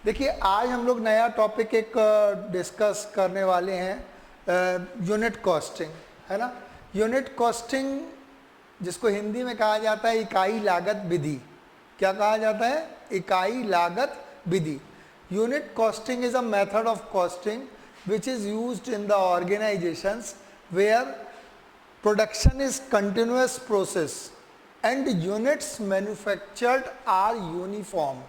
देखिए आज हम लोग नया टॉपिक एक डिस्कस करने वाले हैं, यूनिट कॉस्टिंग, है ना। यूनिट कॉस्टिंग जिसको हिंदी में कहा जाता है इकाई लागत विधि। क्या कहा जाता है? इकाई लागत विधि। Unit costing is a method of costing which is used in the organisations where production is continuous process and units manufactured are uniform.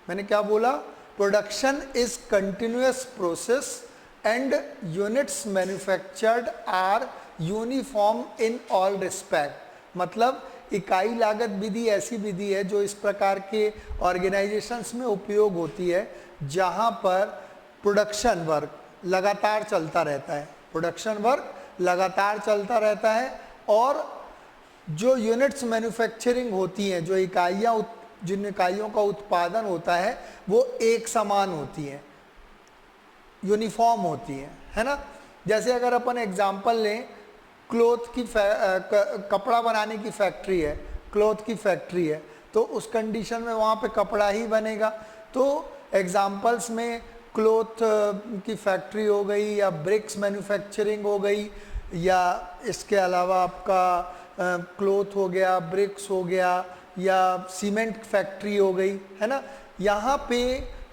मैंने क्या बोला? Production is continuous process and units manufactured are uniform in all respect. मतलब इकाई लागत विधि ऐसी विधि है जो इस प्रकार के ऑर्गेनाइजेशंस में उपयोग होती है जहां पर प्रोडक्शन वर्क लगातार चलता रहता है, प्रोडक्शन वर्क लगातार चलता रहता है और जो यूनिट्स मैन्युफैक्चरिंग होती हैं, जो इकाइयाँ जिन इकाइयों का उत्पादन होता है वो एक समान होती हैं, यूनिफॉर्म होती हैं, है ना। जैसे अगर अपन एग्जांपल लें, क्लॉथ की कपड़ा बनाने की फैक्ट्री है, क्लॉथ की फैक्ट्री है, तो उस कंडीशन में वहाँ पे कपड़ा ही बनेगा। तो एग्जांपल्स में क्लॉथ की फैक्ट्री हो गई या ब्रिक्स मैन्युफैक्चरिंग हो गई या इसके अलावा आपका क्लॉथ हो गया, ब्रिक्स हो गया या सीमेंट फैक्ट्री हो गई, है ना। यहाँ पे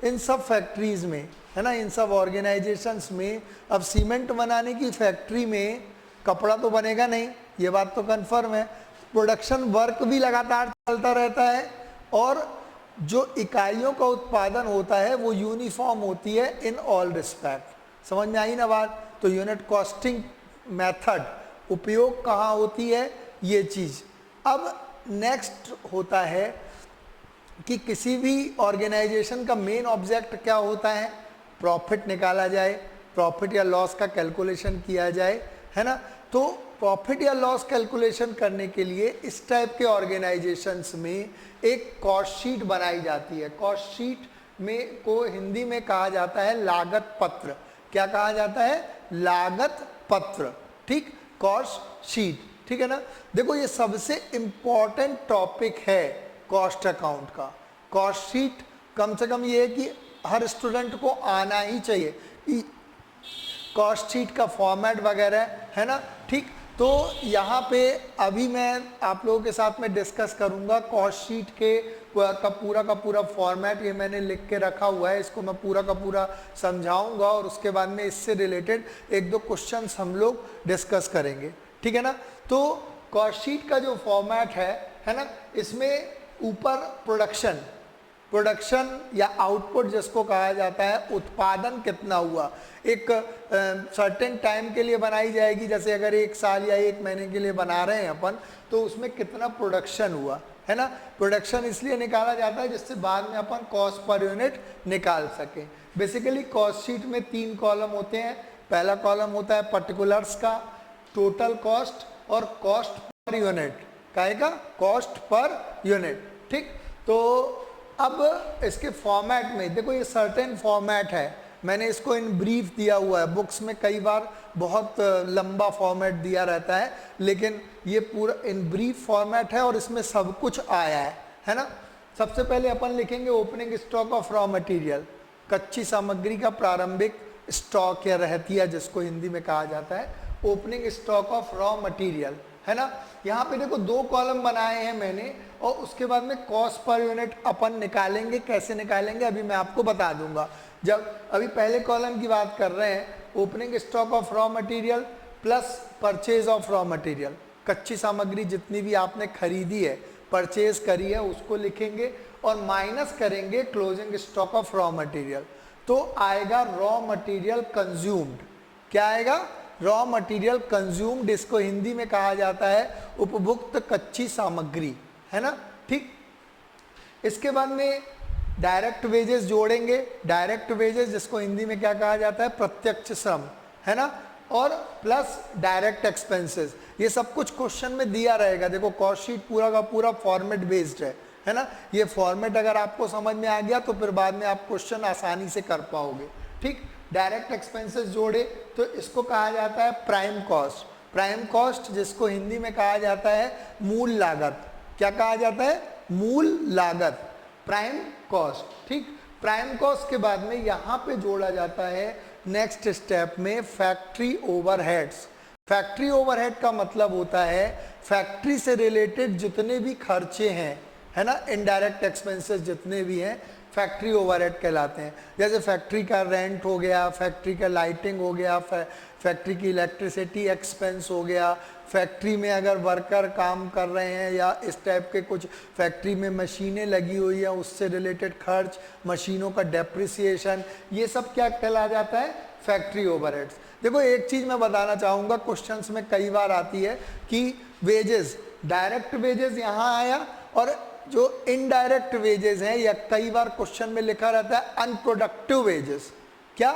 इन सब फैक्ट्रीज में, है ना, इन सब ऑर्गेनाइजेशंस में अब सीमेंट बनाने की फैक्ट्री में कपड़ा तो बनेगा नहीं, ये बात तो कंफर्म है। प्रोडक्शन वर्क भी लगातार चलता रहता है और जो इकाइयों का उत्पादन होता है वो यूनिफॉर्म होती है इन ऑल रिस्पेक्ट। समझ में आई ना बात? तो यूनिट कॉस्टिंग मेथड उपयोग कहाँ होती है, ये चीज़। अब नेक्स्ट होता है कि किसी भी ऑर्गेनाइजेशन का मेन ऑब्जेक्ट क्या होता है? प्रॉफिट निकाला जाए, प्रॉफिट या लॉस का कैलकुलेशन किया जाए, है ना। तो प्रॉफिट या लॉस कैलकुलेशन करने के लिए इस टाइप के ऑर्गेनाइजेशंस में एक कॉस्ट शीट बनाई जाती है। कॉस्ट शीट में को हिंदी में कहा जाता है लागत पत्र। क्या कहा जाता है? लागत पत्र, ठीक, कॉस्ट शीट, ठीक है ना। देखो ये सबसे इंपॉर्टेंट टॉपिक है कॉस्ट अकाउंट का। कॉस्ट शीट कम से कम ये है कि हर स्टूडेंट को आना ही चाहिए कि कॉस्ट शीट का फॉर्मेट वगैरह, है ना, ठीक। तो यहाँ पे अभी मैं आप लोगों के साथ में डिस्कस करूँगा कॉस्ट शीट का पूरा फॉर्मेट। ये मैंने लिख के रखा हुआ है, इसको मैं पूरा का पूरा समझाऊंगा और उसके बाद में इससे रिलेटेड एक दो क्वेश्चंस हम लोग डिस्कस करेंगे, ठीक है ना। तो कॉस्ट शीट का जो फॉर्मेट है ना, इसमें ऊपर प्रोडक्शन या आउटपुट जिसको कहा जाता है, उत्पादन कितना हुआ, एक सर्टेन टाइम के लिए बनाई जाएगी। जैसे अगर 1 साल या 1 महीने के लिए बना रहे हैं अपन, तो उसमें कितना प्रोडक्शन हुआ, है ना। प्रोडक्शन इसलिए निकाला जाता है जिससे बाद में अपन कॉस्ट पर यूनिट निकाल सकें। बेसिकली कॉस्ट शीट में 3 कॉलम होते हैं। पहला कॉलम होता है पर्टिकुलर्स का, टोटल कॉस्ट और कॉस्ट पर यूनिट। कहेगा कॉस्ट पर यूनिट, ठीक। तो अब इसके फॉर्मेट में देखो, ये सर्टेन फॉर्मेट है, मैंने इसको इन ब्रीफ दिया हुआ है। बुक्स में कई बार बहुत लंबा फॉर्मेट दिया रहता है, लेकिन ये पूरा इन ब्रीफ फॉर्मेट है और इसमें सब कुछ आया है ना। सबसे पहले अपन लिखेंगे opening stock of raw material, कच्ची सामग्री का प्रारंभिक स्टॉक या रहतिया जिसको हिंदी में कहा जाता है, opening stock of raw material, है ना। यहाँ पे देखो 2 कॉलम बनाए हैं मैंने और उसके बाद में कॉस्ट पर यूनिट अपन निकालेंगे। कैसे निकालेंगे अभी मैं आपको बता दूंगा। जब अभी पहले कॉलम की बात कर रहे हैं, opening stock of raw material plus purchase of raw material, कच्ची सामग्री जितनी भी आपने खरीदी है, परचेज करी है, उसको लिखेंगे और माइनस करेंगे closing stock of raw material. तो आएगा रॉ मटेरियल कंज्यूम्ड। क्या आएगा? रॉ मटेरियल कंज्यूम्ड, इसको हिंदी में कहा जाता है उपभुक्त कच्ची सामग्री, है ना, ठीक। इसके बाद में डायरेक्ट वेजेस जोड़ेंगे। डायरेक्ट वेजेस जिसको हिंदी में क्या कहा जाता है? प्रत्यक्ष श्रम, है ना, और प्लस डायरेक्ट एक्सपेंसेस। ये सब कुछ क्वेश्चन में दिया रहेगा। देखो कॉस्ट शीट पूरा का पूरा फॉर्मेट बेस्ड है ना। ये फॉर्मेट अगर आपको समझ में आ गया तो फिर बाद में आप क्वेश्चन आसानी से कर पाओगे, ठीक। डायरेक्ट एक्सपेंसेस जोड़े तो इसको कहा जाता है प्राइम कॉस्ट। प्राइम कॉस्ट जिसको हिंदी में कहा जाता है मूल लागत। क्या कहा जाता है? मूल लागत, प्राइम कॉस्ट, ठीक। प्राइम कॉस्ट के बाद में यहाँ पे जोड़ा जाता है नेक्स्ट स्टेप में फैक्ट्री ओवरहेड्स। फैक्ट्री ओवरहेड का मतलब होता है फैक्ट्री से रिलेटेड जितने भी खर्चे हैं, है ना, इनडायरेक्ट एक्सपेंसेस जितने भी हैं फैक्ट्री ओवरहेड कहलाते हैं। जैसे फैक्ट्री का रेंट हो गया, फैक्ट्री का लाइटिंग हो गया, फैक्ट्री की इलेक्ट्रिसिटी एक्सपेंस हो गया, फैक्ट्री में अगर वर्कर काम कर रहे हैं या इस टाइप के कुछ फैक्ट्री में मशीनें लगी हुई हैं उससे रिलेटेड खर्च, मशीनों का डेप्रिसिएशन, ये सब क्या कहला जाता है, फैक्ट्री ओवरहेड्स। देखो एक चीज़ मैं बताना चाहूँगा, क्वेश्चंस में कई बार आती है कि वेजेस, डायरेक्ट वेजेस यहाँ आया और जो इनडायरेक्ट वेजेस हैं, या कई बार क्वेश्चन में लिखा रहता है अनप्रोडक्टिव वेजेस। क्या,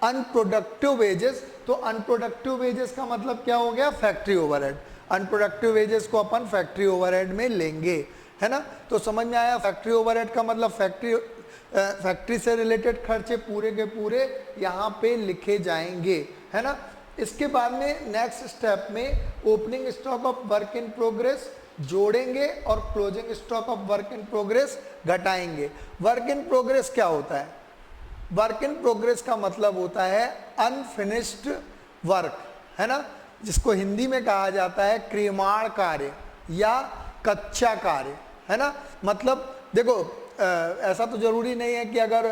अनप्रोडक्टिव वेजेस। तो अनप्रोडक्टिव वेजेस का मतलब क्या हो गया, फैक्ट्री ओवरहेड। अनप्रोडक्टिव वेजेस को अपन फैक्ट्री ओवरहेड में लेंगे, है ना। तो समझ में आया, फैक्ट्री ओवरहेड का मतलब फैक्ट्री से रिलेटेड खर्चे पूरे के पूरे यहाँ पे लिखे जाएंगे, है ना। इसके बाद में नेक्स्ट स्टेप में opening stock of work in progress जोड़ेंगे और closing stock of work in progress घटाएंगे। वर्क इन प्रोग्रेस क्या होता है, वर्क इन प्रोग्रेस का मतलब होता है अनफिनिश्ड वर्क, है ना, जिसको हिंदी में कहा जाता है क्रियमाण कार्य या कच्चा कार्य, है ना। मतलब देखो ऐसा तो जरूरी नहीं है कि अगर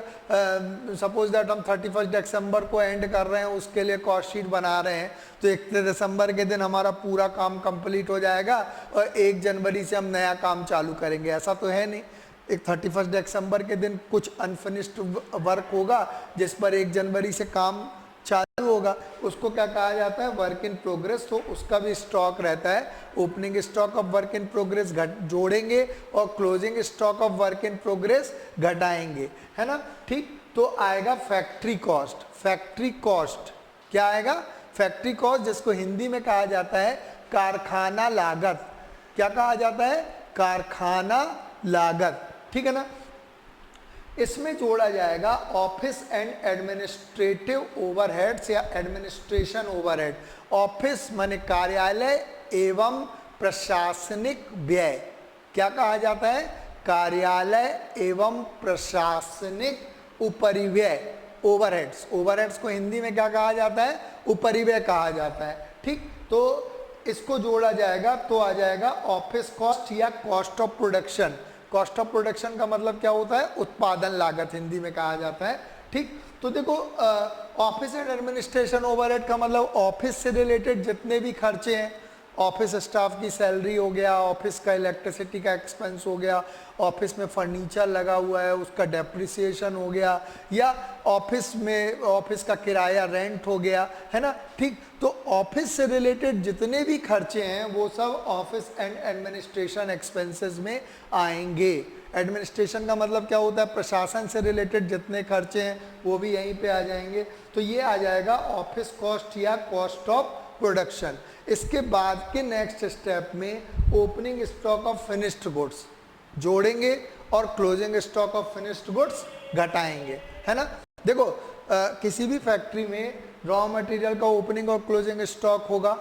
सपोज दैट हम 31 दिसंबर को एंड कर रहे हैं, उसके लिए कॉस्ट शीट बना रहे हैं, तो 31 दिसंबर के दिन हमारा पूरा काम कंप्लीट हो जाएगा और 1 जनवरी से हम नया काम चालू करेंगे, ऐसा तो है नहीं। एक 31 दिसंबर के दिन कुछ अनफिनिश्ड वर्क होगा जिस पर 1 जनवरी से काम चालू होगा, उसको क्या कहा जाता है, वर्क इन प्रोग्रेस। तो उसका भी स्टॉक रहता है, opening stock of work in progress जोड़ेंगे और closing stock of work in progress घटाएंगे, है ना। ठीक, तो आएगा फैक्ट्री कॉस्ट। फैक्ट्री कॉस्ट क्या आएगा, फैक्ट्री कॉस्ट, जिसको हिंदी में कहा जाता है कारखाना लागत। क्या कहा जाता है, कारखाना लागत, ठीक है ना। इसमें जोड़ा जाएगा ऑफिस एंड एडमिनिस्ट्रेटिव ओवरहेड्स या एडमिनिस्ट्रेशन ओवरहेड। ऑफिस माने कार्यालय एवं प्रशासनिक व्यय। क्या कहा जाता है, कार्यालय एवं प्रशासनिक उपरिव्यय, ओवरहेड्स। ओवरहेड्स को हिंदी में क्या कहा जाता है, उपरिव्यय कहा जाता है, ठीक। तो इसको जोड़ा जाएगा तो आ जाएगा ऑफिस कॉस्ट या cost of production. Cost of production का मतलब क्या होता है, उत्पादन लागत हिंदी में कहा जाता है, ठीक। तो देखो ऑफिस एंड एडमिनिस्ट्रेशन ओवरहेड का मतलब ऑफिस से रिलेटेड जितने भी खर्चे हैं, ऑफिस स्टाफ की सैलरी हो गया, ऑफिस का इलेक्ट्रिसिटी का एक्सपेंस हो गया, ऑफिस में फर्नीचर लगा हुआ है उसका डेप्रिसिएशन हो गया, या ऑफिस में ऑफिस का किराया रेंट हो गया, है ना, ठीक। तो ऑफिस से रिलेटेड जितने भी खर्चे हैं वो सब ऑफिस एंड एडमिनिस्ट्रेशन एक्सपेंसेस में आएंगे। एडमिनिस्ट्रेशन का मतलब क्या होता है, प्रशासन से रिलेटेड जितने खर्चे हैं वो भी यहीं पे आ जाएंगे। तो ये आ जाएगा ऑफिस कॉस्ट या कॉस्ट ऑफ प्रोडक्शन। इसके बाद के नेक्स्ट स्टेप में opening stock of finished goods जोड़ेंगे और closing stock of finished goods घटाएंगे, है ना। देखो किसी भी फैक्ट्री में रॉ मटेरियल का ओपनिंग और क्लोजिंग स्टॉक होगा,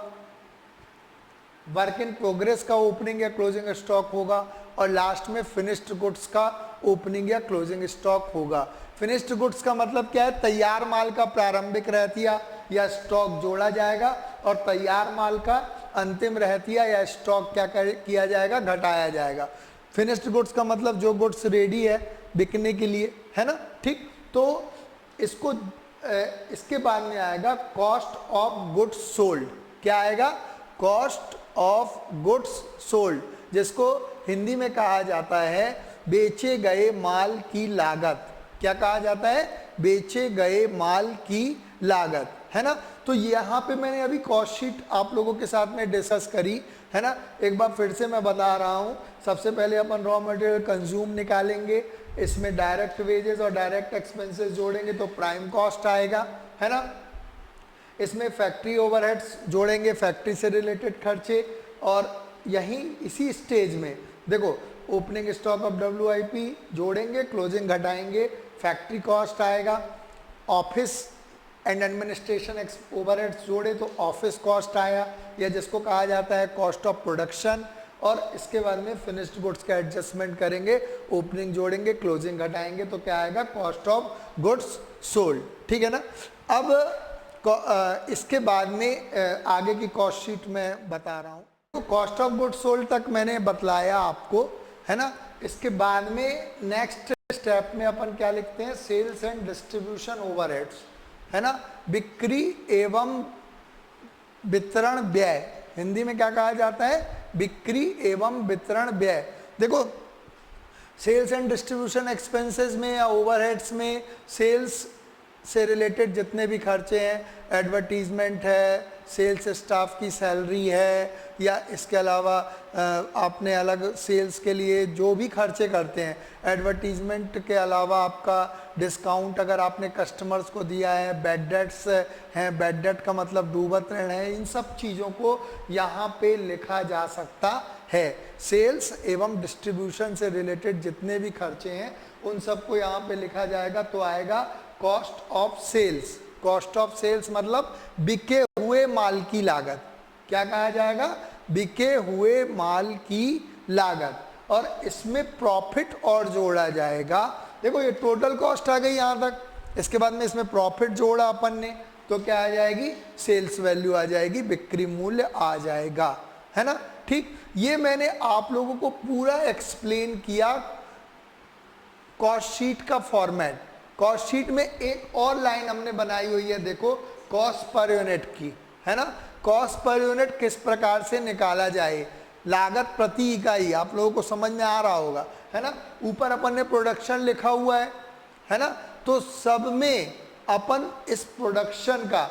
वर्क इन प्रोग्रेस का ओपनिंग या क्लोजिंग स्टॉक होगा, और लास्ट में फिनिश्ड गुड्स का ओपनिंग या क्लोजिंग स्टॉक होगा। फिनिश्ड गुड्स का मतलब क्या है, तैयार माल का प्रारंभिक रहतिया या स्टॉक जोड़ा जाएगा और तैयार माल का अंतिम रहतिया या स्टॉक क्या किया जाएगा, घटाया जाएगा। फिनिश्ड गुड्स का मतलब जो गुड्स रेडी है बिकने के लिए, है ना, ठीक। तो इसको इसके बाद में आएगा कॉस्ट ऑफ गुड्स सोल्ड। क्या आएगा, कॉस्ट ऑफ गुड्स सोल्ड, जिसको हिंदी में कहा जाता है बेचे गए माल की लागत। क्या कहा जाता है, बेचे गए माल की लागत, है ना। तो यहाँ पे मैंने अभी कॉस्ट शीट आप लोगों के साथ में डिस्कस करी, है ना। एक बार फिर से मैं बता रहा हूँ, सबसे पहले अपन रॉ मटेरियल कंज्यूम निकालेंगे, इसमें डायरेक्ट वेजेस और डायरेक्ट एक्सपेंसेस जोड़ेंगे तो प्राइम कॉस्ट आएगा, है ना। इसमें फैक्ट्री ओवरहेड्स जोड़ेंगे, फैक्ट्री से रिलेटेड खर्चे, और यहीं इसी स्टेज में देखो ओपनिंग स्टॉक ऑफ WIP जोड़ेंगे, क्लोजिंग घटाएंगे, फैक्ट्री कॉस्ट आएगा, ऑफिस एंड एडमिनिस्ट्रेशन ओवरहेड्स जोड़े तो ऑफिस कॉस्ट आया, या जिसको कहा जाता है कॉस्ट ऑफ प्रोडक्शन, और इसके बाद में फिनिश्ड गुड्स का एडजस्टमेंट करेंगे, ओपनिंग जोड़ेंगे, क्लोजिंग घटाएंगे, तो क्या आएगा, कॉस्ट ऑफ गुड्स सोल्ड। ठीक है ना। अब इसके बाद में आगे की कॉस्ट शीट में बता रहा हूँ। तो कॉस्ट ऑफ गुड्स सोल्ड तक मैंने बतलाया आपको, है ना। इसके बाद में नेक्स्ट स्टेप में अपन क्या लिखते हैं, सेल्स एंड डिस्ट्रीब्यूशन ओवरहेड्स, है ना। बिक्री एवं वितरण व्यय, हिंदी में क्या कहा जाता है, बिक्री एवं वितरण व्यय। देखो सेल्स एंड डिस्ट्रीब्यूशन एक्सपेंसेस में या ओवरहेड्स में सेल्स से रिलेटेड जितने भी खर्चे हैं, एडवर्टीजमेंट है, सेल्स स्टाफ की सैलरी है, या इसके अलावा आपने अलग सेल्स के लिए जो भी खर्चे करते हैं, एडवर्टीजमेंट के अलावा आपका डिस्काउंट अगर आपने कस्टमर्स को दिया है, बैड डेट्स हैं, बैड डेट का मतलब डूबत ऋण है, इन सब चीज़ों को यहाँ पे लिखा जा सकता है। सेल्स एवं डिस्ट्रीब्यूशन से रिलेटेड जितने भी खर्चे हैं उन सबको यहाँ पे लिखा जाएगा, तो आएगा cost of sales. Cost of sales मतलब बिके हुए माल की लागत। क्या कहा जाएगा, बिके हुए माल की लागत। और इसमें प्रॉफिट और जोड़ा जाएगा। देखो ये टोटल कॉस्ट आ गई यहाँ तक, इसके बाद में इसमें प्रॉफिट जोड़ा अपन ने, तो क्या आ जाएगी, सेल्स वैल्यू आ जाएगी, बिक्री मूल्य आ जाएगा, है ना। ठीक, ये मैंने आप लोगों को पूरा एक्सप्लेन किया कॉस्ट शीट का फॉर्मेट। कॉस्ट शीट में एक और लाइन हमने बनाई हुई है, देखो, कॉस्ट पर यूनिट की, है ना। कॉस्ट पर यूनिट किस प्रकार से निकाला जाए, लागत प्रति इकाई, आप लोगों को समझ में आ रहा होगा, है ना। ऊपर अपन ने प्रोडक्शन लिखा हुआ है ना। तो सब में अपन इस प्रोडक्शन का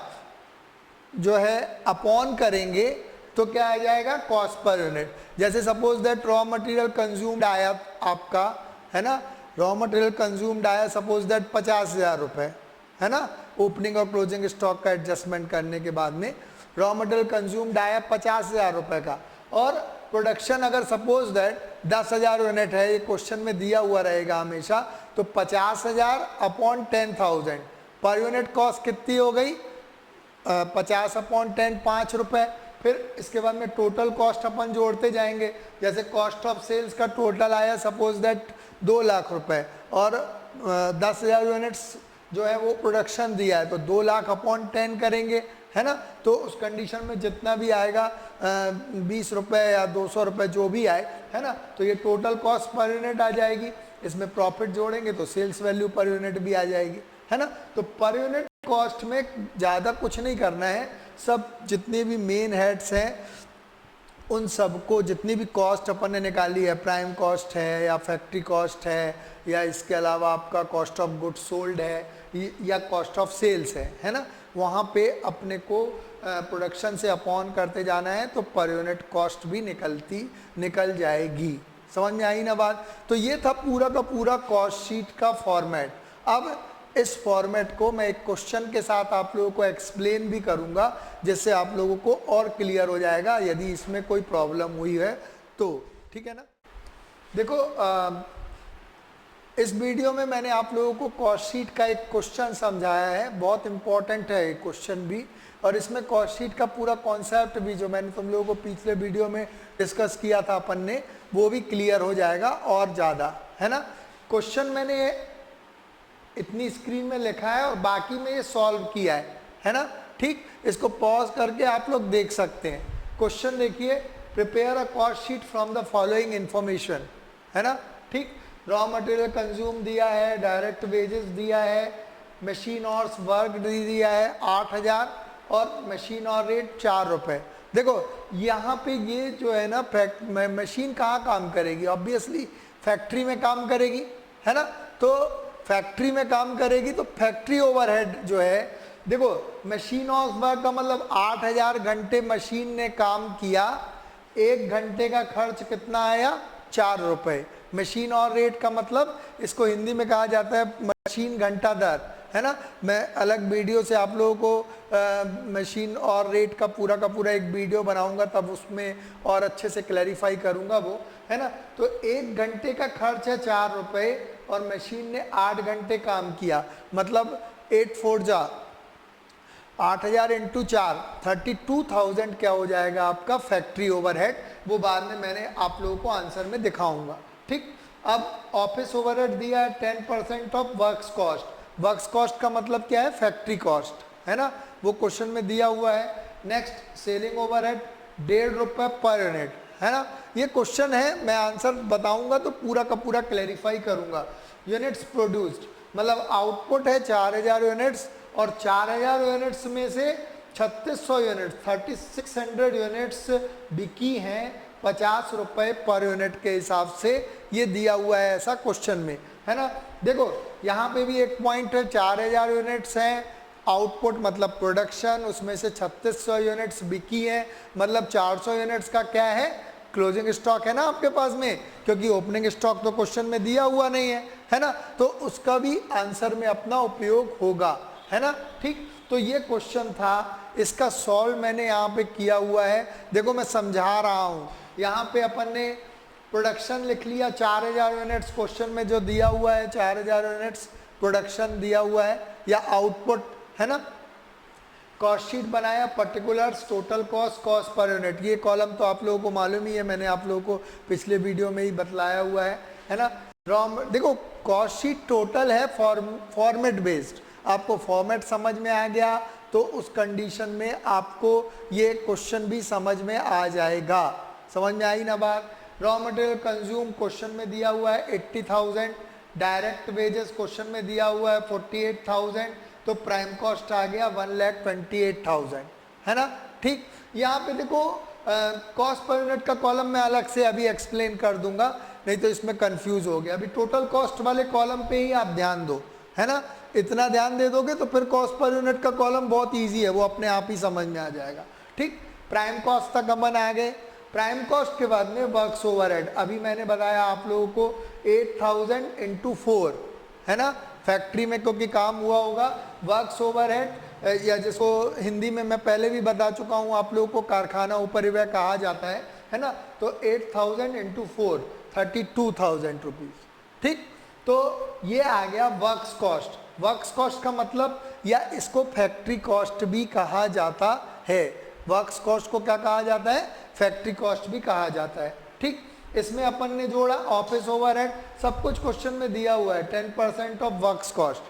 जो है अपॉन करेंगे, तो क्या आ जाएगा, कॉस्ट पर यूनिट। जैसे suppose that raw material consumed आया आपका, है ना, रॉ मटेरियल कंज्यूम्ड आया सपोज दैट 50,000 रुपये, है ना। ओपनिंग और क्लोजिंग स्टॉक का एडजस्टमेंट करने के बाद में रॉ मटेरियल कंज्यूम्ड आया 50,000 रुपये का, और प्रोडक्शन अगर सपोज दैट 10,000 यूनिट है, ये क्वेश्चन में दिया हुआ रहेगा हमेशा, तो 50,000 अपॉन 10,000 पर यूनिट कॉस्ट कितनी हो गई, 50 अपॉन 10 5 रुपये। फिर इसके बाद में टोटल कॉस्ट अपन जोड़ते जाएंगे। जैसे कॉस्ट ऑफ सेल्स का टोटल आया सपोज दैट 2 लाख रुपए, और 10,000 यूनिट्स जो है वो प्रोडक्शन दिया है, तो 2 लाख अपॉन 10 करेंगे, है ना। तो उस कंडीशन में जितना भी आएगा 20 रुपये या 200 रुपये जो भी आए, है ना, तो ये टोटल कॉस्ट पर यूनिट आ जाएगी। इसमें प्रॉफिट जोड़ेंगे तो सेल्स वैल्यू पर यूनिट भी आ जाएगी, है ना। तो पर यूनिट कॉस्ट में ज़्यादा कुछ नहीं करना है, सब जितने भी मेन हेड्स हैं उन सबको, जितनी भी कॉस्ट अपन ने निकाली है, प्राइम कॉस्ट है या फैक्ट्री कॉस्ट है, या इसके अलावा आपका कॉस्ट ऑफ गुड्स सोल्ड है या कॉस्ट ऑफ सेल्स है ना, वहाँ पे अपने को प्रोडक्शन से अपॉन करते जाना है, तो पर यूनिट कॉस्ट भी निकल जाएगी। समझ में आई ना बात। तो ये था पूरा का पूरा कॉस्ट शीट का फॉर्मेट। अब इस फॉर्मेट को मैं एक क्वेश्चन के साथ आप लोगों को एक्सप्लेन भी करूंगा, जिससे आप लोगों को और क्लियर हो जाएगा यदि इसमें कोई प्रॉब्लम हुई है तो। ठीक है ना। देखो इस वीडियो में मैंने आप लोगों को कॉस्ट शीट का एक क्वेश्चन समझाया है, बहुत इंपॉर्टेंट है ये क्वेश्चन भी, और इसमें कॉस्ट शीट का पूरा कॉन्सेप्ट भी जो मैंने तुम लोगों को पिछले वीडियो में डिस्कस किया था अपन ने, वो भी क्लियर हो जाएगा और ज़्यादा, है ना। क्वेश्चन मैंने इतनी स्क्रीन में लिखा है और बाकी में ये सॉल्व किया है ना। ठीक, इसको पॉज करके आप लोग देख सकते हैं। क्वेश्चन देखिए, prepare a cost sheet from the following information, है ना। ठीक, रॉ मटेरियल कंज्यूम दिया है, डायरेक्ट वेजेस दिया है, मशीन और वर्क दिया है 8,000, और मशीन और रेट 4 रुपये। देखो यहाँ पे ये जो है ना, मशीन कहाँ काम करेगी, ऑब्वियसली फैक्ट्री में काम करेगी, है ना। तो फैक्ट्री में काम करेगी तो फैक्ट्री ओवरहेड जो है, देखो मशीन ऑफ वर्क का मतलब 8,000 घंटे मशीन ने काम किया, 1 घंटे का खर्च कितना आया, 4 रुपये। मशीन और रेट का मतलब इसको हिंदी में कहा जाता है मशीन घंटा दर, है ना। मैं अलग वीडियो से आप लोगों को मशीन और रेट का पूरा एक वीडियो बनाऊंगा, तब उसमें और अच्छे से क्लैरिफाई करूंगा वो, है ना। तो 1 घंटे का खर्च है 4 रुपये, और मशीन ने 8 घंटे काम किया, मतलब 8 4 जा 8,000 इंटू 4 32,000 क्या हो जाएगा आपका फैक्ट्री ओवरहेड। वो बाद में मैंने आप लोगों को आंसर में दिखाऊंगा। ठीक, अब ऑफिस ओवरहेड दिया है 10% of works cost. Works cost का मतलब क्या है, फैक्ट्री कॉस्ट, है ना, वो क्वेश्चन में दिया हुआ है। नेक्स्ट सेलिंग ओवरहेड 1.5 रुपये पर यूनिट, है ना, ये क्वेश्चन है, मैं आंसर बताऊंगा तो पूरा का पूरा क्लैरिफाई करूंगा। यूनिट्स प्रोड्यूस्ड मतलब आउटपुट है 4,000 यूनिट्स और 4,000 यूनिट्स में से 3600 यूनिट्स 3600 यूनिट्स बिकी हैं 50 रुपये पर यूनिट के हिसाब से। ये दिया हुआ है ऐसा क्वेश्चन में, है ना। देखो यहाँ पे भी एक पॉइंट है, 4,000 यूनिट्स हैं, आउटपुट मतलब प्रोडक्शन, उसमें से 3600 यूनिट्स बिकी है, मतलब 400 यूनिट्स का क्या है, क्लोजिंग स्टॉक है ना आपके पास में, क्योंकि ओपनिंग स्टॉक तो क्वेश्चन में दिया हुआ नहीं है ना, तो उसका भी आंसर में अपना उपयोग होगा, है ना। ठीक, तो ये क्वेश्चन था, इसका सॉल्व मैंने यहाँ पे किया हुआ है। देखो मैं समझा रहा हूँ, यहाँ पे अपन ने प्रोडक्शन लिख लिया 4,000 यूनिट्स, क्वेश्चन में जो दिया हुआ है 4,000 यूनिट्स प्रोडक्शन दिया हुआ है या आउटपुट, है ना। कॉस्ट शीट बनाया, particulars, total cost, cost per unit, ये कॉलम तो आप लोगों को मालूम ही है, मैंने आप लोगों को पिछले वीडियो में ही बतलाया हुआ है ना। देखो कॉस्ट शीट टोटल है फॉर्मेट बेस्ड, आपको फॉर्मेट समझ में आ गया तो उस कंडीशन में आपको ये क्वेश्चन भी समझ में आ जाएगा। समझ में आई ना बात। रॉ मटेरियल कंज्यूम क्वेश्चन में दिया हुआ है 80,000, डायरेक्ट वेजेस क्वेश्चन में दिया हुआ है 48,000, तो प्राइम कॉस्ट आ गया 1,28,000, है ना। ठीक, यहाँ पे देखो कॉस्ट पर यूनिट का कॉलम मैं अलग से अभी एक्सप्लेन कर दूंगा, नहीं तो इसमें कंफ्यूज हो गया। अभी टोटल कॉस्ट वाले कॉलम पे ही आप ध्यान दो, है ना, इतना ध्यान दे दोगे तो फिर कॉस्ट पर यूनिट का कॉलम बहुत इजी है, वो अपने आप ही समझ में आ जाएगा। ठीक, प्राइम कॉस्ट तक अपन आ गए। प्राइम कॉस्ट के बाद में वर्क्स ओवरहेड, अभी मैंने बताया आप लोगों को 8,000 इंटू 4, है ना, फैक्ट्री में क्योंकि काम हुआ होगा। वर्क्स ओवरहेड या जिसको हिंदी में मैं पहले भी बता चुका हूँ आप लोगों को, कारखाना उपरिव्यय कहा जाता है ना। तो 8,000 इंटू 4 32,000 रुपीज़। ठीक, तो ये आ गया वर्क्स कॉस्ट। वर्क्स कॉस्ट का मतलब, या इसको फैक्ट्री कॉस्ट भी कहा जाता है। वर्क्स कॉस्ट को क्या कहा जाता है, फैक्ट्री कॉस्ट भी कहा जाता है। ठीक, इसमें अपन ने जोड़ा ऑफिस ओवरहेड, सब कुछ क्वेश्चन में दिया हुआ है। 10% of works cost,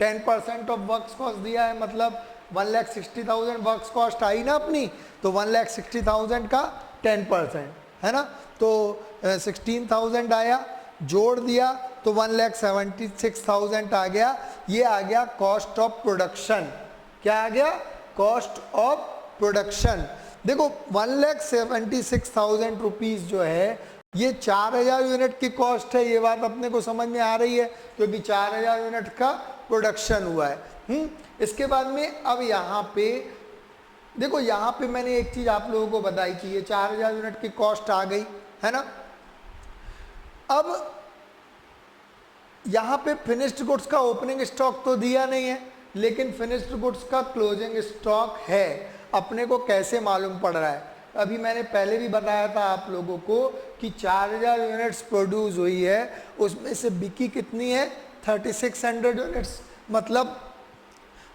10% of works cost दिया है, मतलब 1,60,000 वर्क्स कॉस्ट आई ना अपनी, तो 1,60,000 का 10%, है ना, तो 16,000 आया, जोड़ दिया तो 1,76,000 आ गया। ये आ गया कॉस्ट ऑफ प्रोडक्शन। क्या आ गया, कॉस्ट ऑफ प्रोडक्शन। देखो 1,76,000 रुपीज़ जो है ये 4,000 यूनिट की कॉस्ट है, ये बात अपने को समझ में आ रही है, क्योंकि 4,000 यूनिट का प्रोडक्शन हुआ है। इसके बाद में अब यहाँ पे देखो, यहाँ पे मैंने एक चीज़ आप लोगों को बताई थी, ये 4,000 यूनिट की कॉस्ट आ गई, है ना। अब यहाँ पे फिनिश्ड गुड्स का ओपनिंग स्टॉक तो दिया नहीं है, लेकिन फिनिश्ड गुड्स का क्लोजिंग स्टॉक है। अपने को कैसे मालूम पड़ रहा है, अभी मैंने पहले भी बताया था आप लोगों को कि 4,000 यूनिट्स प्रोड्यूस हुई है, उसमें से बिकी कितनी है 3,600 यूनिट्स, मतलब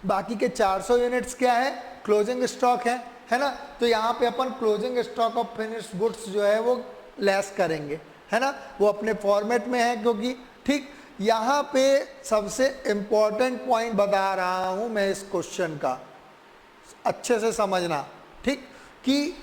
बाकी के 400 यूनिट्स क्या है, क्लोजिंग स्टॉक है ना। तो यहाँ पे अपन closing stock of finished goods जो है वो लेस करेंगे, है ना, वो अपने फॉर्मेट में है। क्योंकि ठीक, यहाँ पे सबसे इम्पॉर्टेंट पॉइंट बता रहा हूँ मैं इस क्वेश्चन का, अच्छे से समझना। ठीक, कि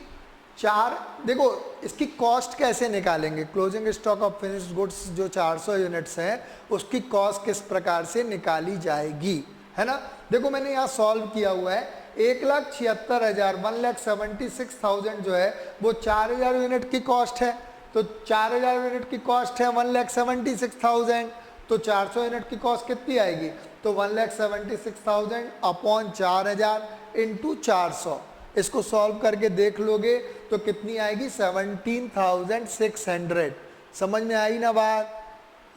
देखो इसकी कॉस्ट कैसे निकालेंगे, closing stock of finished goods जो 400 यूनिट्स हैं उसकी कॉस्ट किस प्रकार से निकाली जाएगी, है ना। देखो मैंने यहाँ सॉल्व किया हुआ है, 1,76,000 1,76,000 जो है वो 4,000 यूनिट की कॉस्ट है, तो 4,000 यूनिट की कॉस्ट है 1,76,000, तो 400 यूनिट की कॉस्ट कितनी आएगी, तो 1,76,000 अपॉन 4,000 इंटू 400। इसको सॉल्व करके देख लोगे तो कितनी आएगी, 17,600। समझ में आई ना बात।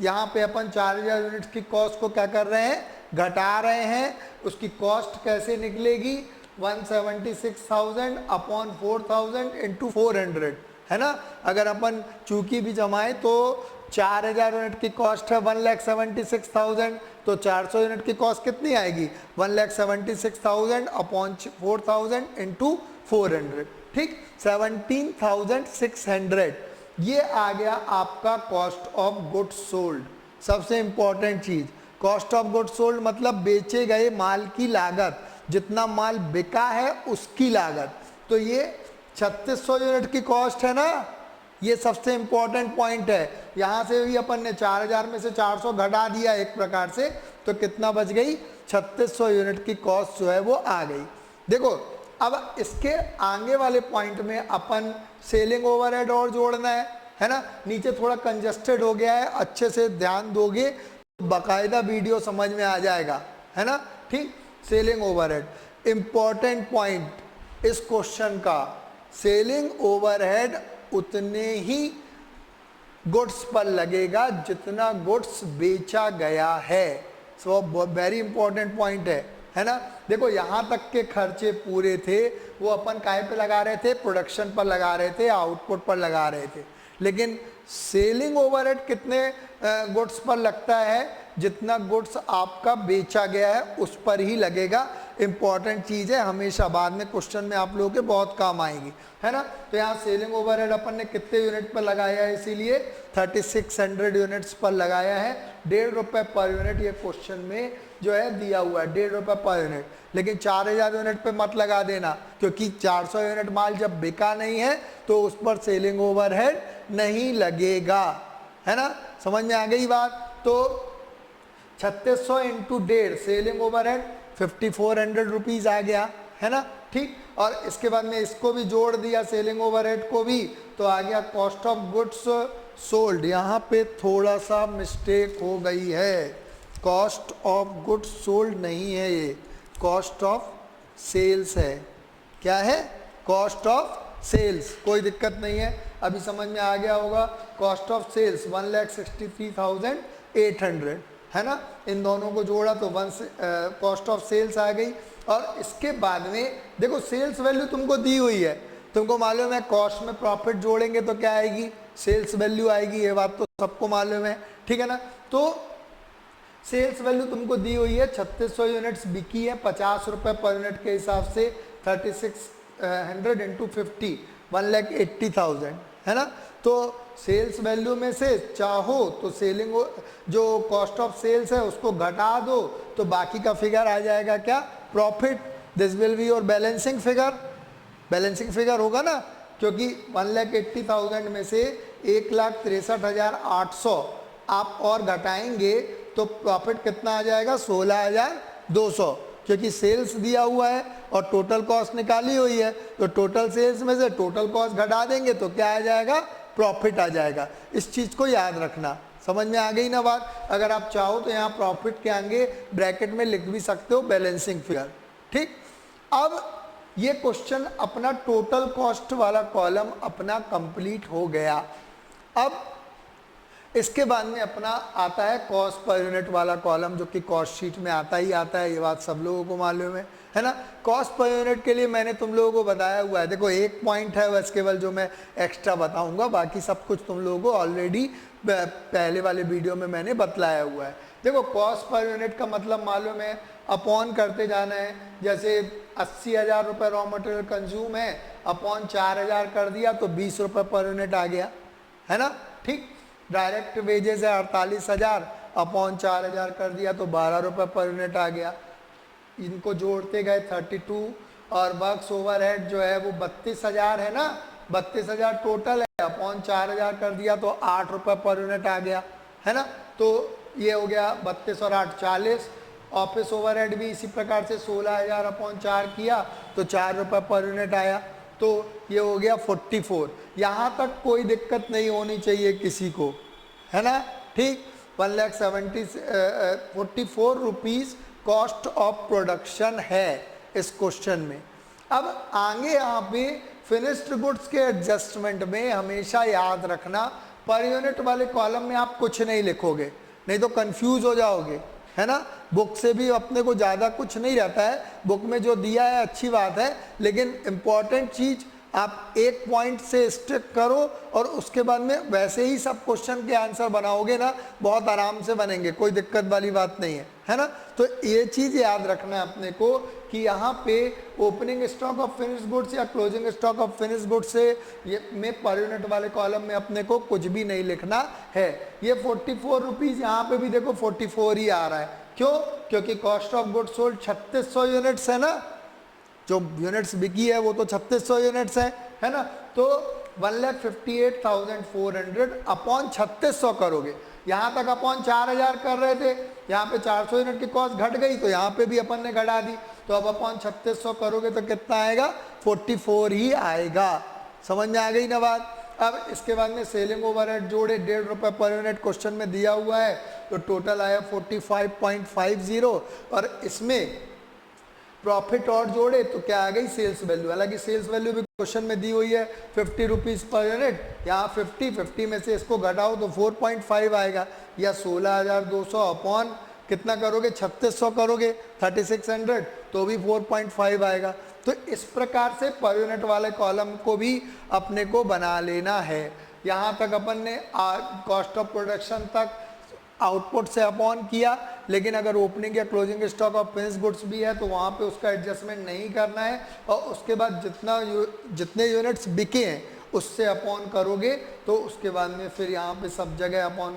यहाँ पे अपन 4,000 यूनिट्स की कॉस्ट को क्या कर रहे हैं, घटा रहे हैं। उसकी कॉस्ट कैसे निकलेगी, 176,000 अपॉन 4,000 इंटू 400, है ना। अगर अपन चूकी भी जमाए तो 4,000 यूनिट की कॉस्ट है 1,76,000, तो 400 यूनिट की कॉस्ट कितनी आएगी, 1,76,000 अपॉन 4,000 इंटू 400, ठीक, 17,600। ये आ गया आपका कॉस्ट ऑफ गुड्स सोल्ड। सबसे इंपॉर्टेंट चीज, कॉस्ट ऑफ गुड्स सोल्ड मतलब बेचे गए माल की लागत, जितना माल बिका है उसकी लागत। तो ये 3600 यूनिट की कॉस्ट है ना, ये सबसे इंपॉर्टेंट पॉइंट है। यहां से भी अपन ने 4000 में से 400 घटा दिया एक प्रकार से, तो कितना बच गई, 3600 यूनिट की कॉस्ट जो है वो आ गई। देखो अब इसके आगे वाले पॉइंट में अपन सेलिंग ओवरहेड और जोड़ना है ना। नीचे थोड़ा कंजस्टेड हो गया है, अच्छे से ध्यान दोगे तो बाकायदा वीडियो समझ में आ जाएगा, है ना, ठीक। सेलिंग ओवरहेड इंपॉर्टेंट पॉइंट इस क्वेश्चन का, सेलिंग ओवरहेड उतने ही गुड्स पर लगेगा जितना गुड्स बेचा गया है। सो वेरी इंपॉर्टेंट पॉइंट है ना। देखो यहाँ तक के खर्चे पूरे थे वो अपन काहे पे लगा रहे थे, प्रोडक्शन पर लगा रहे थे, आउटपुट पर लगा रहे थे। लेकिन सेलिंग ओवरहेड कितने गुड्स पर लगता है, जितना गुड्स आपका बेचा गया है उस पर ही लगेगा। इंपॉर्टेंट चीज़ है, हमेशा बाद में क्वेश्चन में आप लोगों के बहुत काम आएगी, है ना। तो यहाँ सेलिंग ओवरहेड अपन ने कितने यूनिट पर लगाया है, इसीलिए 3600 यूनिट्स पर लगाया है। 1.5 रुपये पर यूनिट ये क्वेश्चन में जो है दिया हुआ है, 1.5 रुपये पर यूनिट। लेकिन 4000 यूनिट पे मत लगा देना, क्योंकि 400 यूनिट माल जब बिका नहीं है तो उस पर सेलिंग ओवरहेड नहीं लगेगा, है ना। समझ में आ गई बात। तो 3600 इंटू 1.5 सेलिंग ओवरहेड 5400 रुपीज़ आ गया, है ना, ठीक। और इसके बाद में इसको भी जोड़ दिया सेलिंग ओवरहेड को भी, तो आ गया कॉस्ट ऑफ गुड्स सोल्ड। यहाँ पे थोड़ा सा मिस्टेक हो गई है, कॉस्ट ऑफ गुड्स सोल्ड नहीं है, ये कॉस्ट ऑफ सेल्स है। क्या है, कॉस्ट ऑफ सेल्स। कोई दिक्कत नहीं है, अभी समझ में आ गया होगा। कॉस्ट ऑफ सेल्स 1,63,800, है ना। इन दोनों को जोड़ा तो कॉस्ट ऑफ सेल्स आ गई। और इसके बाद में देखो सेल्स वैल्यू तुमको दी हुई है, तुमको मालूम है कॉस्ट में प्रॉफिट जोड़ेंगे तो क्या आएगी, सेल्स वैल्यू आएगी, ये बात तो सबको मालूम है, ठीक है ना। तो सेल्स वैल्यू तुमको दी हुई है, 3600 यूनिट्स बिकी है 50 रुपये पर यूनिट के हिसाब से, 3600 इंटू 50 1,80,000, है ना। तो सेल्स वैल्यू में से चाहो तो सेलिंग जो कॉस्ट ऑफ सेल्स है उसको घटा दो तो बाकी का फिगर आ जाएगा क्या, profit. This will be your balancing figure, balancing figure होगा ना, क्योंकि 1,80,000 में से 1,63,800 आप और घटाएंगे तो प्रॉफिट कितना आ जाएगा, 16,200, क्योंकि सेल्स दिया हुआ है और टोटल कॉस्ट निकाली हुई है। तो टोटल सेल्स में से टोटल कॉस्ट घटा देंगे तो क्या आ जाएगा, प्रॉफिट आ जाएगा। इस चीज़ को याद रखना। समझ में आ गई ना बात। अगर आप चाहो तो यहाँ प्रॉफिट के आगे ब्रैकेट में लिख भी सकते हो बैलेंसिंग फिगर, ठीक। अब ये क्वेश्चन अपना टोटल कॉस्ट वाला कॉलम अपना कंप्लीट हो गया। अब इसके बाद में अपना आता है कॉस्ट पर यूनिट वाला कॉलम, जो कि कॉस्ट शीट में आता ही आता है, ये बात सब लोगों को मालूम है ना। कॉस्ट पर यूनिट के लिए मैंने तुम लोगों को बताया हुआ है। देखो एक पॉइंट है बस केवल जो मैं एक्स्ट्रा बताऊंगा, बाकी सब कुछ तुम लोगों को ऑलरेडी पहले वाले वीडियो में मैंने बतलाया हुआ है। देखो कॉस्ट पर यूनिट का मतलब मालूम है, अपॉन करते जाना है। जैसे 80,000 रुपये रॉ मटेरियल कंज्यूम है, अपॉन 4,000 कर दिया तो 20 रुपये पर यूनिट आ गया, है ना, ठीक। डायरेक्ट वेजेस है 48,000, अपॉन 4,000 कर दिया तो 12 रुपये पर यूनिट आ गया। इनको जोड़ते गए 32, और वर्क्स ओवरहेड जो है वो 32,000 है ना, 32,000 टोटल है, अपॉन 4,000 कर दिया तो 8 रुपये पर यूनिट आ गया, है ना। तो ये हो गया 32 और 8 40। ऑफिस ओवरहेड भी इसी प्रकार से 16,000 अपॉन 4 किया तो 4 रुपये पर यूनिट आया, तो ये हो गया 44। यहाँ तक कोई दिक्कत नहीं होनी चाहिए किसी को, है ना, ठीक। 1,44 रुपीज़ कॉस्ट ऑफ प्रोडक्शन है इस क्वेश्चन में। अब आगे यहाँ पे फिनिश्ड गुड्स के एडजस्टमेंट में हमेशा याद रखना, पर यूनिट वाले कॉलम में आप कुछ नहीं लिखोगे, नहीं तो कंफ्यूज हो जाओगे, है ना। बुक से भी अपने को ज़्यादा कुछ नहीं रहता है, बुक में जो दिया है अच्छी बात है, लेकिन इम्पॉर्टेंट चीज़ आप एक पॉइंट से स्टिक करो और उसके बाद में वैसे ही सब क्वेश्चन के आंसर बनाओगे ना, बहुत आराम से बनेंगे, कोई दिक्कत वाली बात नहीं है, है ना। तो ये चीज़ याद रखना है अपने को कि यहाँ पे opening stock of finish goods या closing stock of finish goods से ये में पर यूनिट वाले कॉलम में अपने को कुछ भी नहीं लिखना है। ये 44 रुपीज़ यहाँ पे भी देखो 44 ही आ रहा है, क्यों? क्योंकि cost of goods sold 3600 units है ना, जो यूनिट्स बिकी है वो तो 3600 यूनिट्स है ना। तो 1,58,400 अपॉन 3600 करोगे, यहाँ तक अपॉन 4000 कर रहे थे, यहाँ पे 400 यूनिट की कॉस्ट घट गई तो यहाँ पे भी अपन ने घटा दी, तो अब अपॉन 3600 करोगे तो कितना आएगा? 44 ही आएगा। समझ में आ गई ना बात। अब इसके बाद में सेलिंग ओवरहेड जोड़े, 1.5 रुपये पर यूनिट क्वेश्चन में दिया हुआ है, तो टोटल आया 45.50 और इसमें प्रॉफिट और जोड़े तो क्या आ गई? Sales value. हालांकि सेल्स वैल्यू भी क्वेश्चन में दी हुई है 50 रुपीज़ पर यूनिट, यहाँ 50 में से इसको घटाओ तो 4.5 आएगा, या 16,200 अपॉन कितना करोगे? 3600 करोगे 3600 तो भी 4.5 आएगा। तो इस प्रकार से पर यूनिट वाले कॉलम को भी अपने को बना लेना है। यहाँ तक अपन ने कॉस्ट ऑफ प्रोडक्शन तक आउटपुट से अपॉन किया, लेकिन अगर ओपनिंग या closing stock of finish goods भी है तो वहाँ पे उसका एडजस्टमेंट नहीं करना है, और उसके बाद जितने यूनिट्स बिके हैं उससे अपॉन करोगे तो उसके बाद में फिर यहाँ पे सब जगह अपन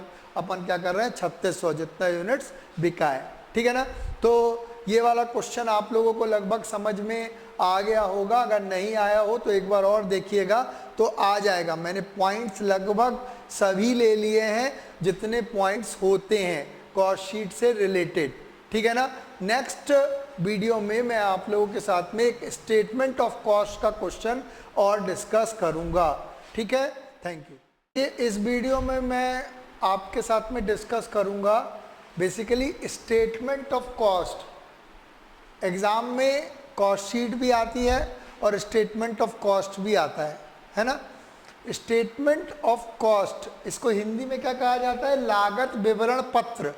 क्या कर रहे हैं? 3600 जितना यूनिट्स बिका है, ठीक है ना। तो ये वाला क्वेश्चन आप लोगों को लगभग समझ में आ गया होगा, अगर नहीं आया हो तो एक बार और देखिएगा तो आ जाएगा। मैंने पॉइंट्स लगभग सभी ले लिए हैं जितने पॉइंट्स होते हैं कॉस्ट शीट से रिलेटेड, ठीक है ना। नेक्स्ट वीडियो में मैं आप लोगों के साथ में एक स्टेटमेंट ऑफ कॉस्ट का क्वेश्चन और डिस्कस करूंगा, ठीक है। Thank you. ये इस वीडियो में मैं आपके साथ में डिस्कस करूंगा basically statement of cost. Exam में कॉस्ट शीट भी आती है और स्टेटमेंट ऑफ कॉस्ट भी आता है ना। स्टेटमेंट ऑफ कॉस्ट, इसको हिंदी में क्या कहा जाता है? लागत विवरण पत्र।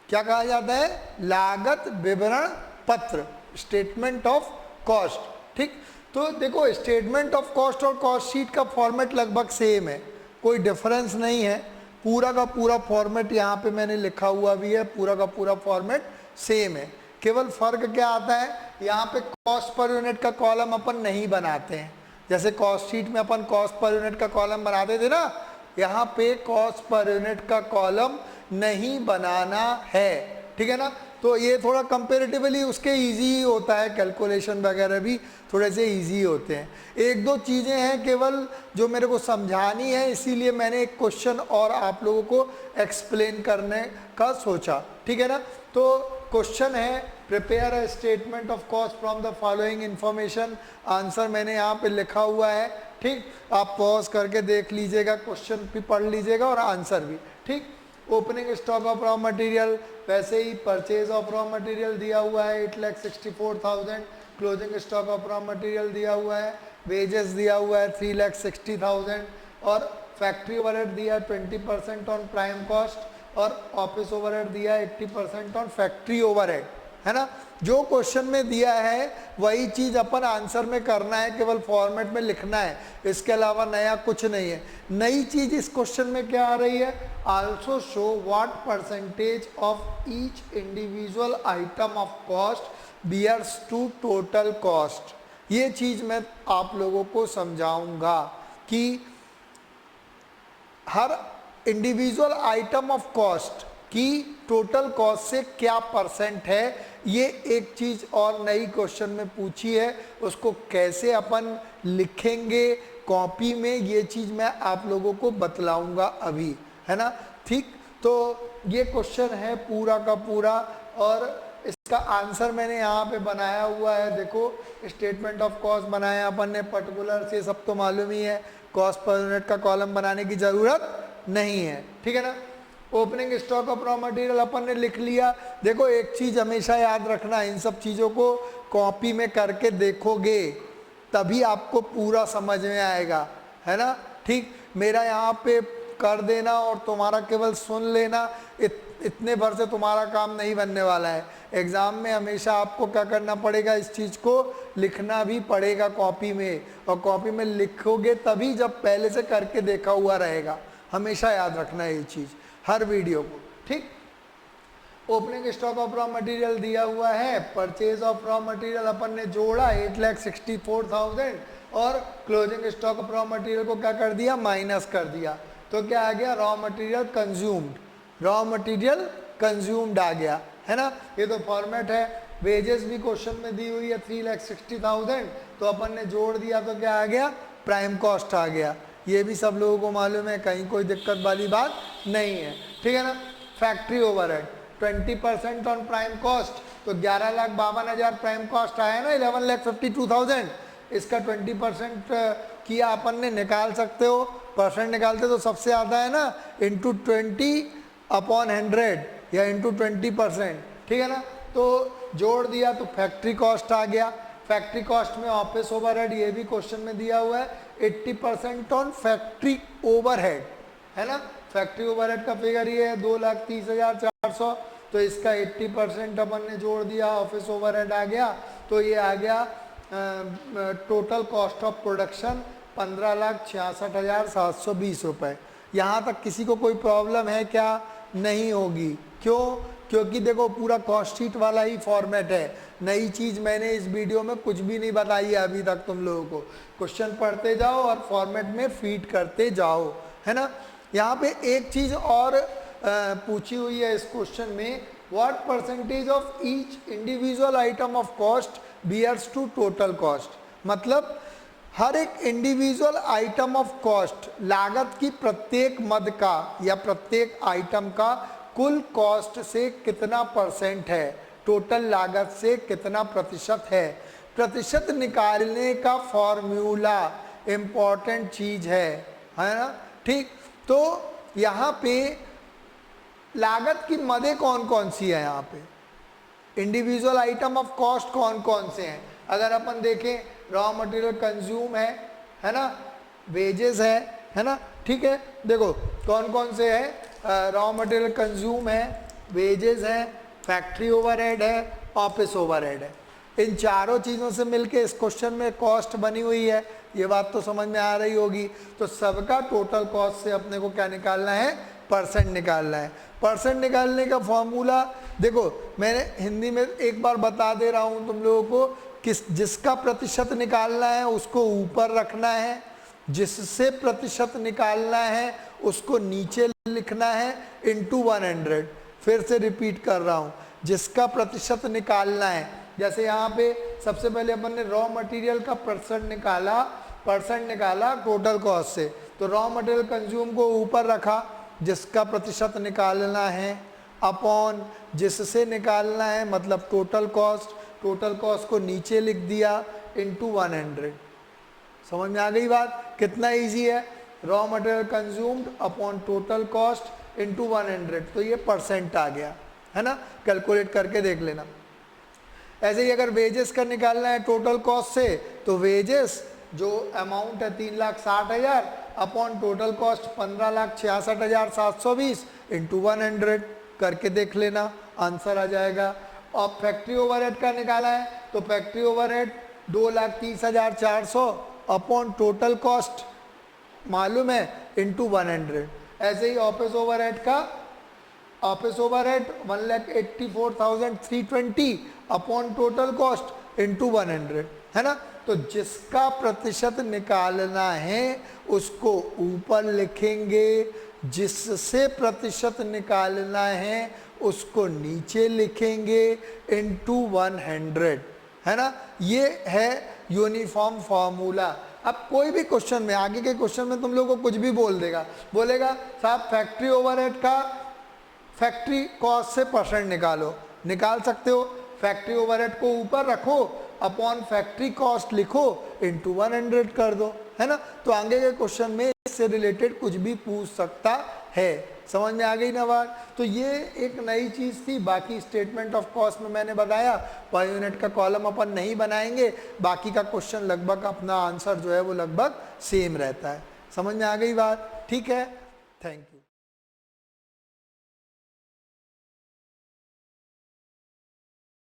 क्या कहा जाता है? लागत विवरण पत्र, स्टेटमेंट ऑफ कॉस्ट, ठीक। तो देखो स्टेटमेंट ऑफ कॉस्ट और कॉस्ट शीट का फॉर्मेट लगभग सेम है, कोई डिफरेंस नहीं है। पूरा का पूरा फॉर्मेट यहाँ पे मैंने लिखा हुआ भी है, पूरा का पूरा फॉर्मेट सेम है। केवल फर्क क्या आता है, यहाँ पे कॉस्ट पर यूनिट का कॉलम अपन नहीं बनाते हैं। जैसे कॉस्ट शीट में अपन कॉस्ट पर यूनिट का कॉलम बनाते थे ना, यहाँ पे कॉस्ट पर यूनिट का कॉलम नहीं बनाना है, ठीक है ना। तो ये थोड़ा कंपेरेटिवली उसके इजी होता है, कैलकुलेशन वगैरह भी थोड़े से इजी होते हैं। एक दो चीज़ें हैं केवल जो मेरे को समझानी है, इसीलिए मैंने एक क्वेश्चन और आप लोगों को एक्सप्लेन करने का सोचा, ठीक है ना। तो क्वेश्चन है prepare a statement of cost from the following information. Answer मैंने यहाँ पे लिखा हुआ है, ठीक। आप पॉज करके देख लीजिएगा, क्वेश्चन भी पढ़ लीजिएगा और आंसर भी, ठीक। Opening stock of raw material, वैसे ही परचेज ऑफ रॉ मटेरियल दिया हुआ है 8,64,000। Closing stock of raw material दिया हुआ है, वेजेस दिया हुआ है 3,60,000 और फैक्ट्री ओवरहेड दिया है 20% ऑन प्राइम कॉस्ट और ऑफिस ओवरहेड दिया है 80% ऑन फैक्ट्री ओवरहेड, है ना। जो क्वेश्चन में दिया है वही चीज़ अपन आंसर में करना है, केवल फॉर्मेट में लिखना है, इसके अलावा नया कुछ नहीं है। नई चीज़ इस क्वेश्चन में क्या आ रही है? Also show what percentage of each individual item of cost bears to total cost. ये चीज़ मैं आप लोगों को समझाऊंगा कि हर इंडिविजुअल आइटम ऑफ कॉस्ट की टोटल कॉस्ट से क्या परसेंट है। ये एक चीज़ और नई क्वेश्चन में पूछी है, उसको कैसे अपन लिखेंगे कॉपी में, ये चीज़ मैं आप लोगों को बतलाऊंगा अभी, है ना, ठीक। तो ये क्वेश्चन है पूरा का पूरा और इसका आंसर मैंने यहाँ पे बनाया हुआ है। देखो स्टेटमेंट ऑफ कॉस्ट बनाया अपन ने, पर्टिकुलर से सब तो मालूम ही है, कॉस्ट पर यूनिट का कॉलम बनाने की ज़रूरत नहीं है, ठीक है ना। Opening stock of raw material अपन ने लिख लिया। देखो एक चीज़ हमेशा याद रखना, इन सब चीज़ों को कॉपी में करके देखोगे तभी आपको पूरा समझ में आएगा, है ना, ठीक। मेरा यहाँ पे कर देना और तुम्हारा केवल सुन लेना इतने भर से तुम्हारा काम नहीं बनने वाला है। एग्ज़ाम में हमेशा आपको क्या करना पड़ेगा, इस चीज़ को लिखना भी पड़ेगा कॉपी में, और कॉपी में लिखोगे तभी जब पहले से करके देखा हुआ रहेगा। हमेशा याद रखना ये चीज़ हर वीडियो को, ठीक। Opening stock of raw material दिया हुआ है, परचेज ऑफ रॉ मटेरियल अपन ने जोड़ा 8,64,000 और closing stock of raw material को क्या कर दिया, माइनस कर दिया। तो क्या आ गया, raw material consumed, raw material consumed आ गया, है ना। ये तो फॉर्मेट है। वेजेस भी क्वेश्चन में दी हुई है 3,60,000, तो अपन ने जोड़ दिया तो क्या आ गया, प्राइम कॉस्ट आ गया। ये भी सब लोगों को मालूम है, कहीं कोई दिक्कत वाली बात नहीं है, ठीक है ना। Factory overhead 20% on prime cost, तो 11,52,000 प्राइम कॉस्ट आया ना, 11,52,000। इसका 20% किया अपन ने, निकाल सकते हो, परसेंट निकालते तो सबसे ज़्यादा है ना, इंटू 20/100 या इंटू 20%, ठीक है ना। तो जोड़ दिया तो फैक्ट्री कॉस्ट आ गया। फैक्ट्री कॉस्ट में ऑफिस ओवरहेड, ये भी क्वेश्चन में दिया हुआ है 80% ऑन फैक्ट्री ओवरहेड, है ना। फैक्ट्री ओवरहेड का फिगर ये है 2,30,400, तो इसका 80% अपन ने जोड़ दिया, ऑफिस ओवरहेड आ गया, तो ये आ गया टोटल कॉस्ट ऑफ प्रोडक्शन 15,66,720 रुपये। यहाँ तक किसी को कोई प्रॉब्लम है क्या? नहीं होगी। क्यों? क्योंकि देखो पूरा कॉस्ट शीट वाला ही फॉर्मेट है। नई चीज़ मैंने इस वीडियो में कुछ भी नहीं बताई है अभी तक तुम लोगों को। क्वेश्चन पढ़ते जाओ और फॉर्मेट में फीड करते जाओ, है ना। यहाँ पे एक चीज़ और पूछी हुई है इस क्वेश्चन में, what percentage of each individual item of cost bears to total cost. मतलब हर एक इंडिविजुअल आइटम ऑफ कॉस्ट, लागत की प्रत्येक मद का या प्रत्येक आइटम का कुल कॉस्ट से कितना परसेंट है, टोटल लागत से कितना प्रतिशत है। प्रतिशत निकालने का फॉर्मूला इम्पॉर्टेंट चीज है ना, ठीक। तो यहाँ पे लागत की मदें कौन कौन सी है, यहाँ पे इंडिविजुअल आइटम ऑफ कॉस्ट कौन कौन से हैं। अगर अपन देखें, रॉ मटेरियल कंज्यूम है ना, वेजेस है ना, ठीक है। देखो कौन कौन से है, रॉ मटेरियल कंज्यूम है, वेजेस है, फैक्ट्री ओवरहेड है, ऑफिस ओवरहेड है। इन चारों चीज़ों से मिलके इस क्वेश्चन में कॉस्ट बनी हुई है। ये बात तो समझ में आ रही होगी। तो सबका टोटल कॉस्ट से अपने को क्या निकालना है, परसेंट निकालना है। परसेंट निकालने का फॉर्मूला देखो मैंने हिंदी में एक बार बता दे रहा हूँ तुम लोगों को, जिसका प्रतिशत निकालना है उसको ऊपर रखना है, जिससे प्रतिशत निकालना है उसको नीचे लिखना है, इंटू 100। फिर से रिपीट कर रहा हूँ, जिसका प्रतिशत निकालना है। जैसे यहाँ पे सबसे पहले अपन ने रॉ मटेरियल का परसेंट निकाला टोटल कॉस्ट से, तो रॉ मटेरियल कंज्यूम को ऊपर रखा, जिसका प्रतिशत निकालना है, अपॉन जिससे निकालना है मतलब टोटल कॉस्ट को नीचे लिख दिया, इंटू 100। समझ में आ गई बात? कितना इजी है, raw material consumed upon total cost into 100, तो ये परसेंट आ गया, है ना। कैलकुलेट करके देख लेना। ऐसे ही अगर वेजेस का निकालना है टोटल कॉस्ट से, तो वेजेस जो अमाउंट है 3,60,000 अपॉन टोटल कॉस्ट 15,66,720 इंटू 100 करके देख लेना, आंसर आ जाएगा। और फैक्ट्री ओवरहेड का निकाला है, तो factory overhead 2,30,400 upon total cost मालूम है, इंटू 100। ऐसे ही ऑफिस ओवरहेड का, office overhead 1,84,320 upon total cost into 100, है ना। तो जिसका प्रतिशत निकालना है उसको ऊपर लिखेंगे, जिससे प्रतिशत निकालना है उसको नीचे लिखेंगे, इंटू 100, है ना। ये है यूनिफॉर्म फॉर्मूला। अब कोई भी क्वेश्चन में, आगे के क्वेश्चन में तुम लोगों को कुछ भी बोलेगा साहब फैक्ट्री ओवरहेड का फैक्ट्री कॉस्ट से परसेंट निकाल सकते हो। फैक्ट्री ओवरहेड को ऊपर रखो, अपॉन फैक्ट्री कॉस्ट लिखो, इंटू 100 कर दो, है ना। तो आगे के क्वेश्चन में इससे रिलेटेड कुछ भी पूछ सकता है। समझ में आ गई ना बात? तो ये एक नई चीज़ थी। बाकी स्टेटमेंट ऑफ कॉस्ट में मैंने बताया पर यूनिट का कॉलम अपन नहीं बनाएंगे, बाकी का क्वेश्चन लगभग अपना आंसर जो है वो लगभग सेम रहता है। समझ में आ गई बात? ठीक है, थैंक यू।